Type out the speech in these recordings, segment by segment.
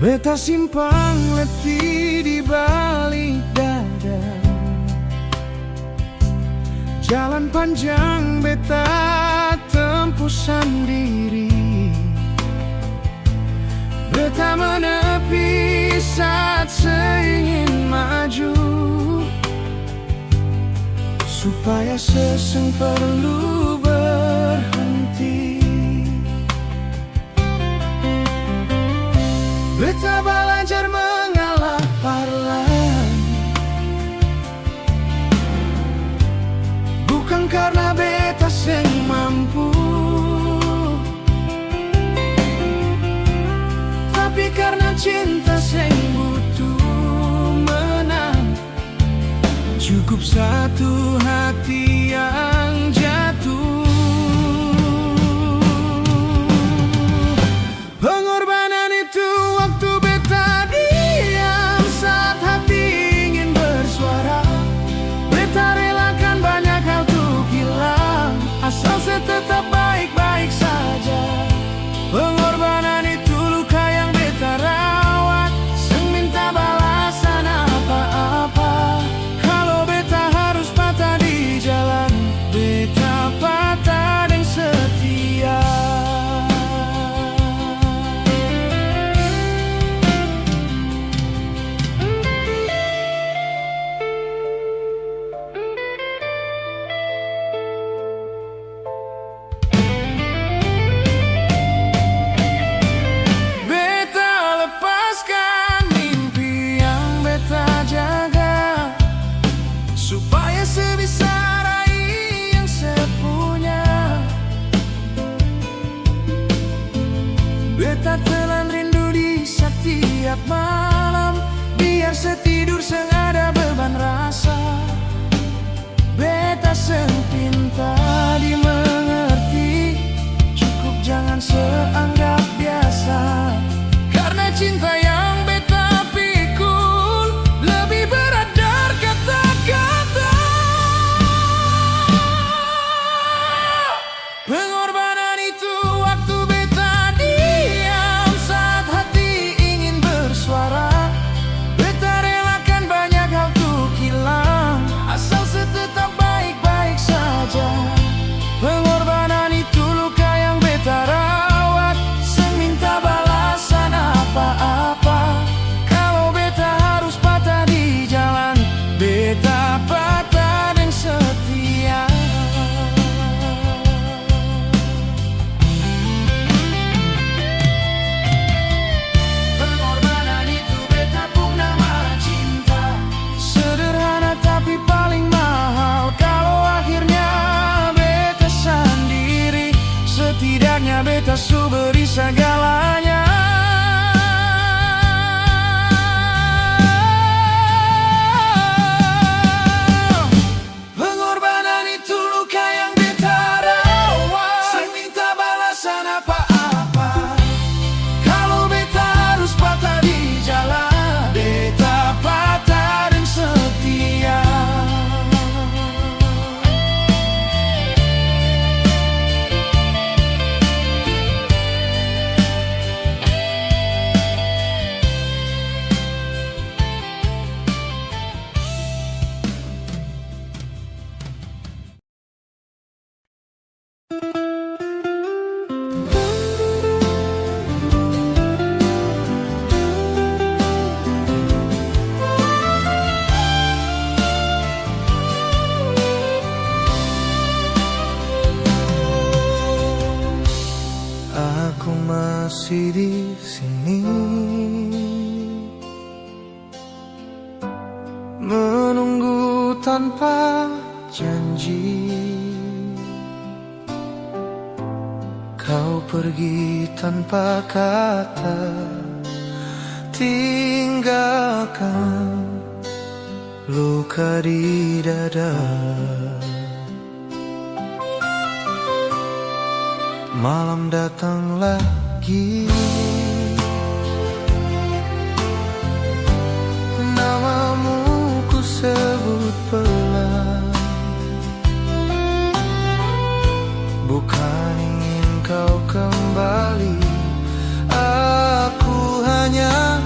Beta simpang letih di balik dada. Jalan panjang beta tempuh sendiri. Beta menepi saat seingin maju, supaya seseng perlu berhenti. Beta belajar mengalah perlahan, bukan karena beta seng mampu, tapi karena cinta seng butuh menang. Cukup satu hati yang jatuh. Pengorbanan itu waktu beta diam saat hati ingin bersuara. Beta relakan banyak hal untuk hilang, asal saya tetap baik-baik saja. Pengorbanan itu luka yang beta rawat, seng minta balasan apa-apa. Kalau beta harus patah di jalan, beta patah dan setia. Beta telan rindu di setiap malam, biar setidur seng ada beban rasa. Beta seng pinta dimengerti, cukup jangan seanggap biasa. Karena cinta yang beta pikul lebih berat dari kata-kata. Pengorbanan itu waktu beta diam saat hati ingin bersuara. Beta relakan banyak hal untuk hilang, asal tetap baik-baik saja. Pengorbanan itu luka yang beta rawat, seng minta balasan apa-apa. Kalau beta harus patah di jalan, beta patah dan setia. Pengorbanan itu beta pun nama cinta, sederhana tapi paling mahal. Kalau akhirnya beta sendiri, setidaknya beta su beri segalanya. Pengorbanan itu luka yang beta rawat, seng minta balasan apa-apa. Kalau beta harus patah di jalan, beta patah dan setia. Aku masih di sini, menunggu tanpa janji. Kau pergi tanpa kata, tinggalkan luka di dada. Malam datang lagi, namamu ku sebut pelan. Bukan ingin kau kembali, aku hanya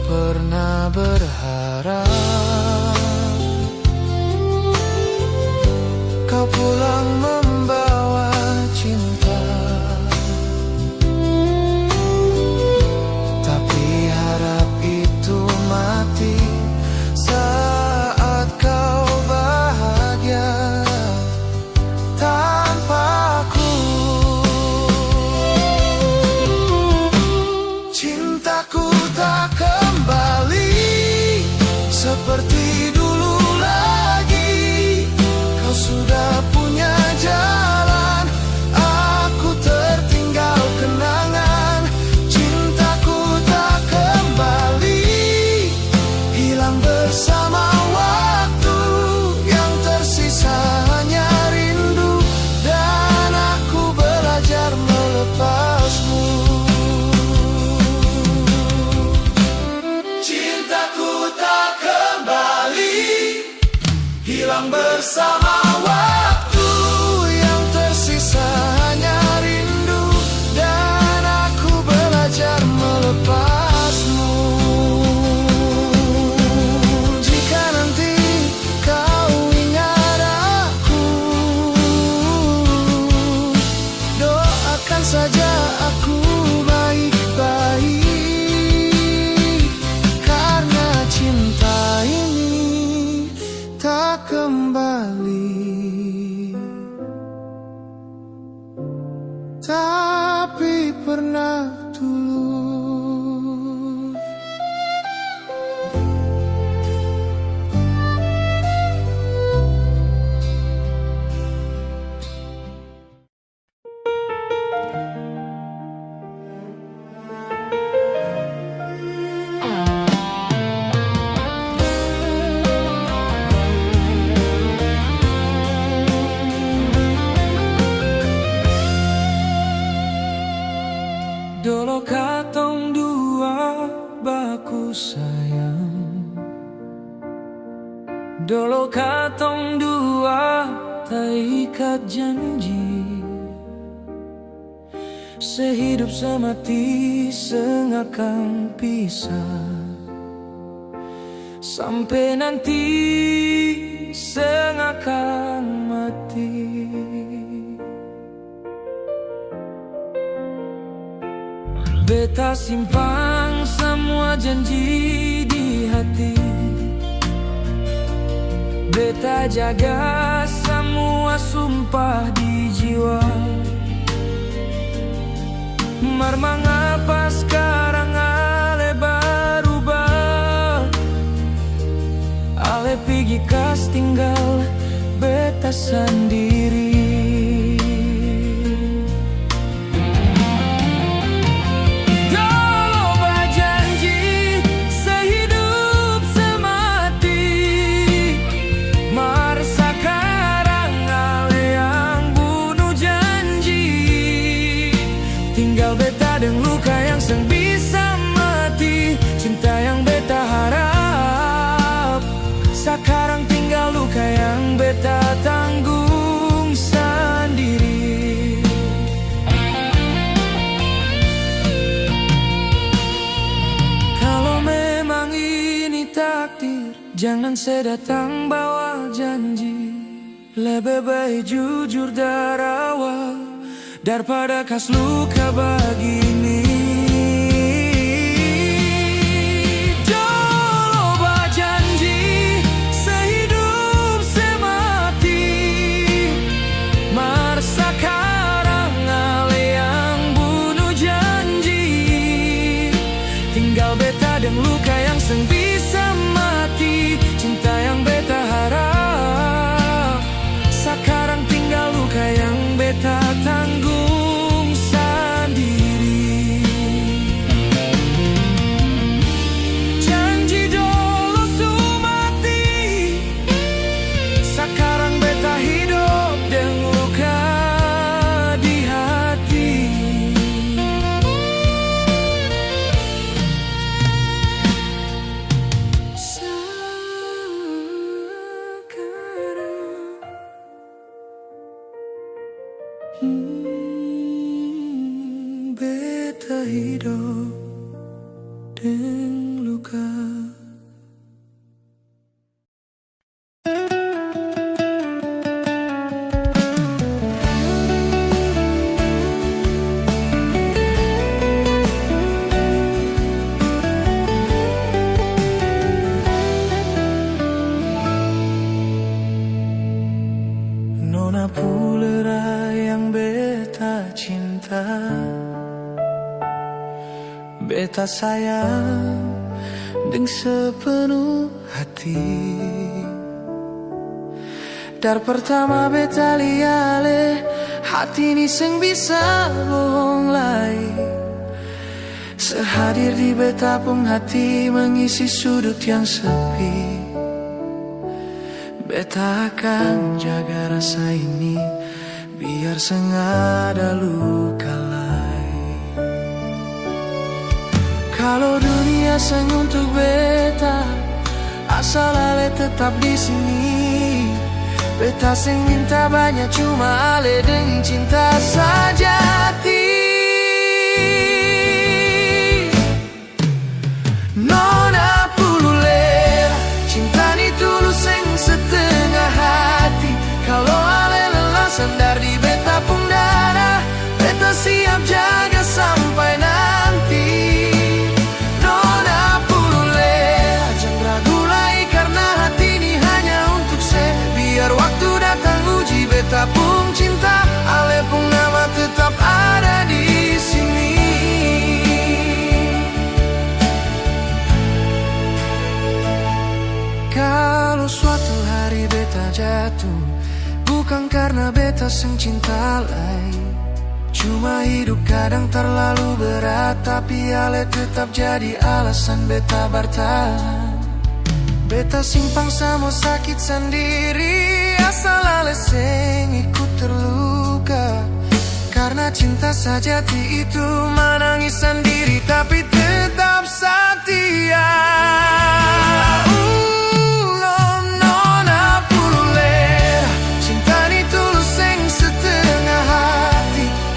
pernah berharap kau pulang membawa cinta, tapi harap itu mati saat kau bahagia tanpaku. Cintaku tak kembali seperti dulu lagi. Kau sudah punya jalan, aku tertinggal kenangan. Cintaku tak kembali, hilang bersama waktu. Yang tersisa hanya rindu, dan aku belajar melepasmu. Cintaku tak kembali, hilang bersama waktu. Yang tersisa hanya rindu, dan aku belajar melepasmu. Jika nanti kau ingat aku, doakan saja aku baik-baik, karena cinta ini tak kembali, tapi pernah tulus. Dolo katong dua baku sayang, dolo katong dua terikat janji. Sehidup semati sengakan pisah, sampai nanti sengakan mati. Beta simpan semua janji di hati, beta jaga semua sumpah di jiwa. Mar mengapa sekarang ale berubah, ale pergi kas tinggal beta sendiri. Tinggal beta dan luka yang seng bisa mati, cinta yang beta harap. Sekarang tinggal luka yang beta tanggung sendiri. Kalau memang ini takdir, jangan sedatang bawa janji. Lebih baik jujur dari awal daripada kas luka begini. Dolo berjanji sehidup semati, mar sekarang ale yang bunuh janji. Tinggal beta dan luka yang seng bisa mati, cinta yang beta harap. Sekarang tinggal luka yang beta tanggung sendiri. Janji dulu sumati, sekarang beta hidup dengan luka di hati. Beta hidup dengan luka. beta sayang deng sepenuh hati. Dar pertama beta liale hati ini seng bisa bohong lagi. Sehadir di beta pun hati mengisi sudut yang sepi. Beta akan jaga rasa ini biar sengada luka lain. Kalau dunia seng untuk beta, asal ale tetap di sini. Beta seng minta banyak, cuma ale deng cinta sajati. Nona pululera, cinta ni tulus seng setengah hati. Kalau ale lelah sandar di beta pun darah, beta siap jaga sampai nanti. Nona pululera, jangan ragu lagi karena hati ini hanya untuk saya. Biar waktu datang uji beta pun cinta, ale pun nama tetap ada di sini. Kalau suatu hari beta jatuh, bukan karena beta seng cinta lagi. Cuma hidup kadang terlalu berat, tapi ale tetap jadi alasan beta bertahan. Beta simpang sama sakit sendiri, asal ale seng ikut terluka. Karena cinta sajati itu menangis sendiri, tapi tetap setia.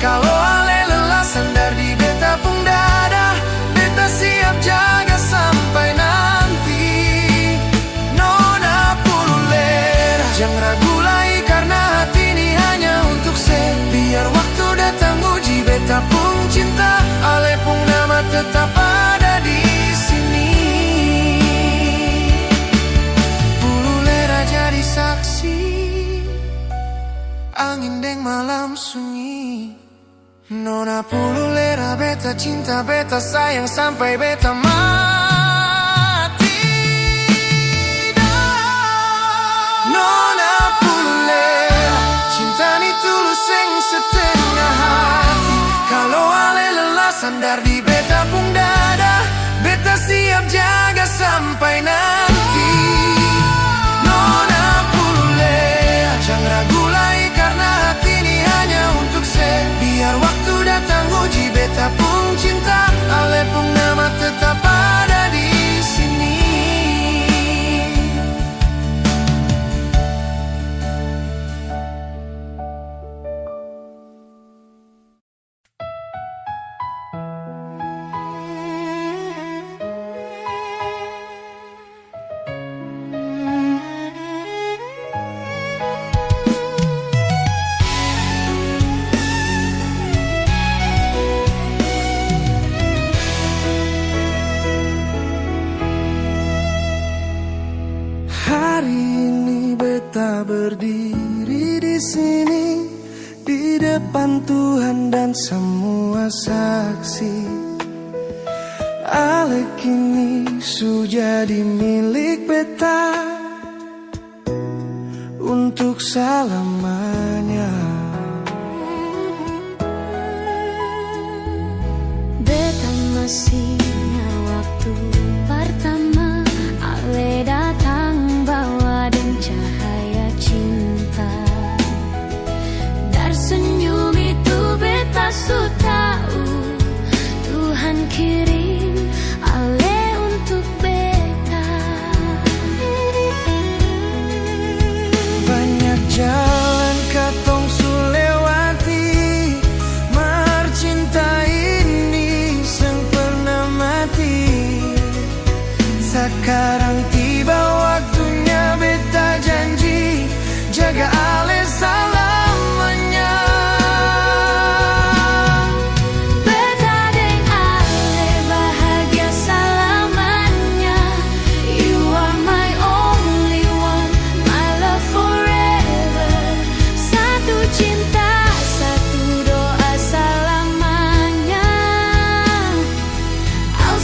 Kalau ale lelah sandar di beta pun dada, beta siap jaga sampai nanti. Nona pululera, jangan ragu lagi karena hati ini hanya untuk saya. Biar waktu datang uji beta pun cinta, ale pun nama tetap ada di sini. Pululera jadi saksi, angin deng malam sunyi. Nona pululera, beta cinta, beta sayang sampai beta mati. Nona pululera, cinta ni tulus seng setengah hati. Kalau ale lelah sandar di beta pun dada, beta siap jaga sampai nanti. Nona pululera, jangan ragu lagi karena hati ini hanya untuk saya. Biar waktu datang uji beta pun cinta, ale pun nama tetap ada di sini. Berdiri di sini di depan Tuhan dan semua saksi, ale kini sudah jadi milik beta untuk selamanya. Beta masih ingat waktu pertama ale datang bawa dan cahaya cinta. Dari senyum itu beta su tahu Tuhan kirim ale untuk beta. Banyak jalan katong su lewati, mercinta ini seng pernah mati. Sekarang tiba waktunya beta janji jaga ale selamanya. Beta deng ale bahagia selamanya. You are my only one, my love forever. Satu cinta, satu doa selamanya. I'll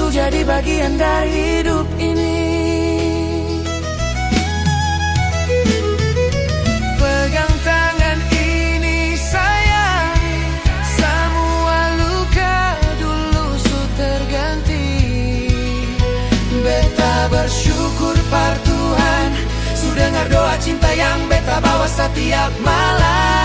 jadi bagian dari hidup ini. Pegang tangan ini sayang, semua luka dulu sudah terganti. Beta bersyukur par Tuhan sudah dengar doa cinta yang beta bawa setiap malam.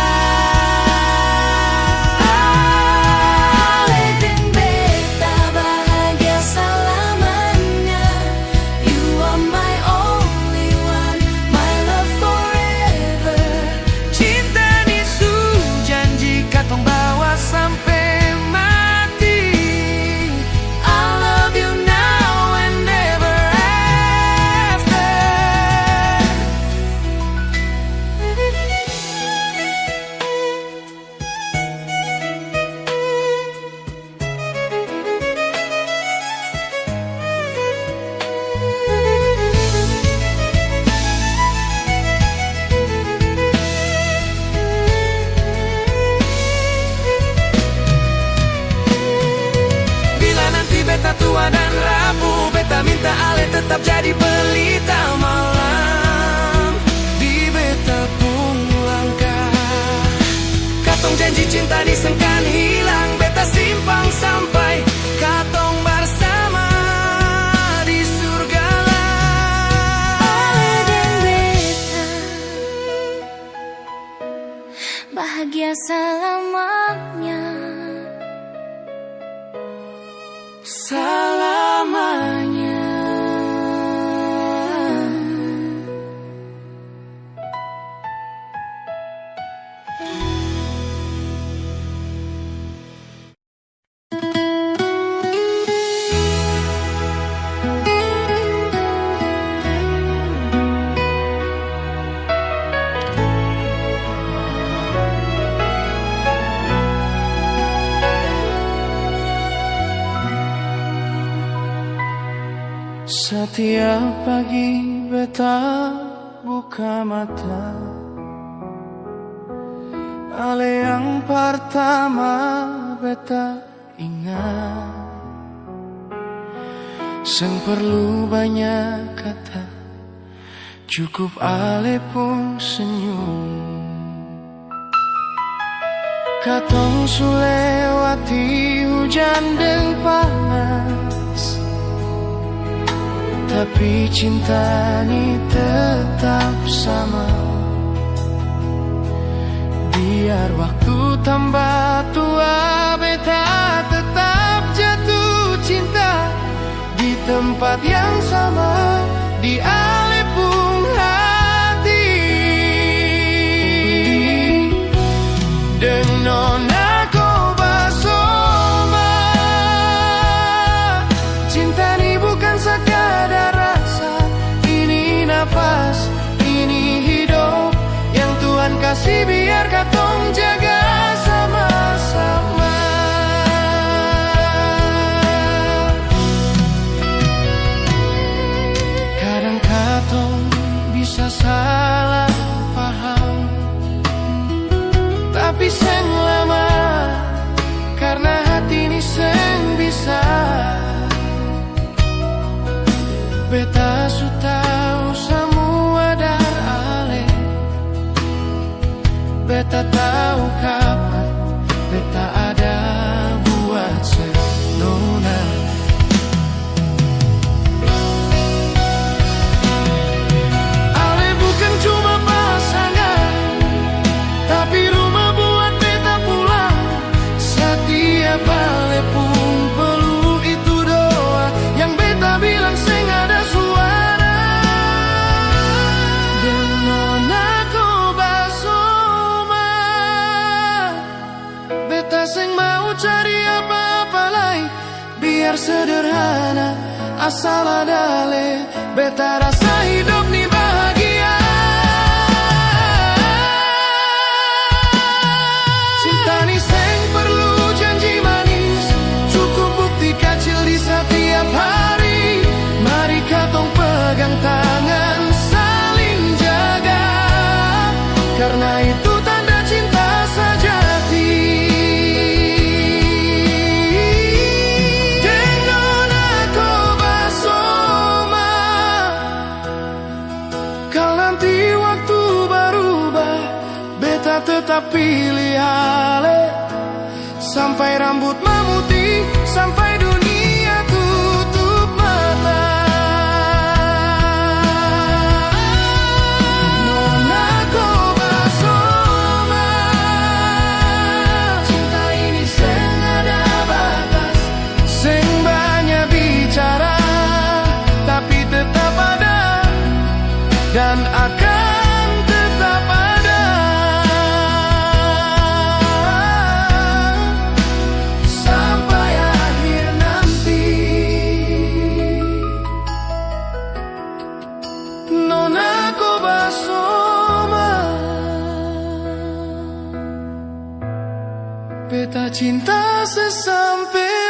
Tua dan rapuh, beta minta ale tetap jadi pelita malam di beta pun langkah. Katong janji cinta disengkan hilang, beta simpang sampai katong bersama di surga lah. Ale dan beta bahagia selamanya. Selamanya. Setiap pagi beta buka mata, ale yang pertama beta ingat. Seng perlu banyak kata, cukup ale pun senyum. Katong su lewati hujan dan panas, tapi cinta ini tetap sama. Biar waktu tambah tua, beta tetap jatuh cinta di tempat yang sama, di ale pun hati. Dengan aku bersama, cinta ini bukan sekadar rasa, ini nafas, ini hidup yang Tuhan kasih biar katong jaga sama-sama. Kadang katong bisa salah paham, tapi seng lama karena hati ini seng bisa. Beta su tahu semua dar ale, beta tahu kapan beta ada buat senona. Ale bukan cuma pasangan, tapi rumah buat beta pulang. Setiap ale pun perlu itu doa yang beta bilang seng ada suara. Dengan aku bersama, beta seng mau cari apa-apa lain, biar sederhana asal ada le, beta rasa hidup nih bahagia. Cinta nih seng perlu janji manis, cukup bukti kecil di setiap hari. Mari katong pegang tangan saling jaga, karena itu tanda cinta sejati. Dengan aku nanti waktu berubah, beta tetap pilih Ale. Sampai rambut memutih, sampai dunia tutup mata. Nona Kobasoma, cinta ini seng ada batas, seng banyak bicara, tapi tetap ada dan akan tetap ada sampai akhir nanti. Nona Kobasoma, beta cinta sesampai